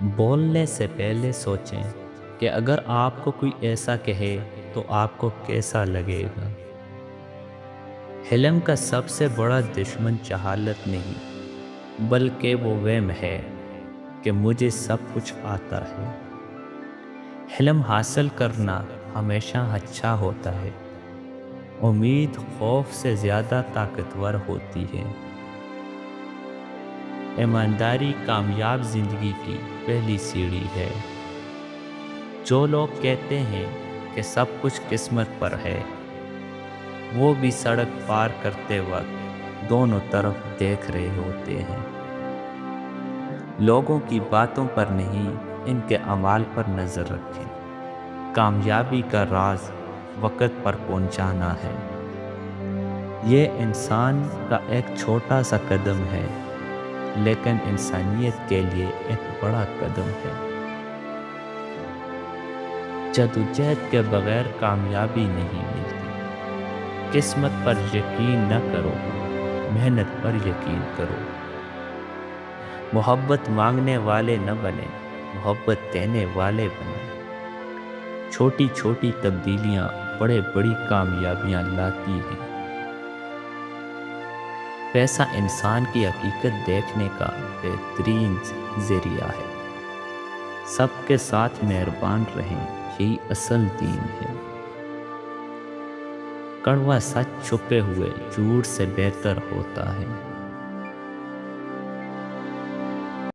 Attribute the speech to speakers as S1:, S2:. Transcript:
S1: بولنے سے پہلے سوچیں کہ اگر آپ کو کوئی ایسا کہے تو آپ کو کیسا لگے گا۔ حلم کا سب سے بڑا دشمن جہالت نہیں، بلکہ وہ وہم ہے کہ مجھے سب کچھ آتا ہے۔ حلم حاصل کرنا ہمیشہ اچھا ہوتا ہے۔ امید خوف سے زیادہ طاقتور ہوتی ہے۔ ایمانداری کامیاب زندگی کی پہلی سیڑھی ہے۔ جو لوگ کہتے ہیں کہ سب کچھ قسمت پر ہے، وہ بھی سڑک پار کرتے وقت دونوں طرف دیکھ رہے ہوتے ہیں۔ لوگوں کی باتوں پر نہیں، ان کے اعمال پر نظر رکھیں۔ کامیابی کا راز وقت پر پہنچانا ہے۔ یہ انسان کا ایک چھوٹا سا قدم ہے، لیکن انسانیت کے لیے ایک بڑا قدم ہے۔ جدوجہد کے بغیر کامیابی نہیں ملتی۔ قسمت پر یقین نہ کرو، محنت پر یقین کرو۔ محبت مانگنے والے نہ بنے، محبت دینے والے بنے۔ چھوٹی چھوٹی تبدیلیاں بڑی کامیابیاں لاتی ہیں۔ پیسہ انسان کی حقیقت دیکھنے کا بہترین ذریعہ ہے۔ سب کے ساتھ مہربان رہیں، یہی اصل دین ہے۔ کڑوا سچ چھپے ہوئے جھوٹ سے بہتر ہوتا ہے۔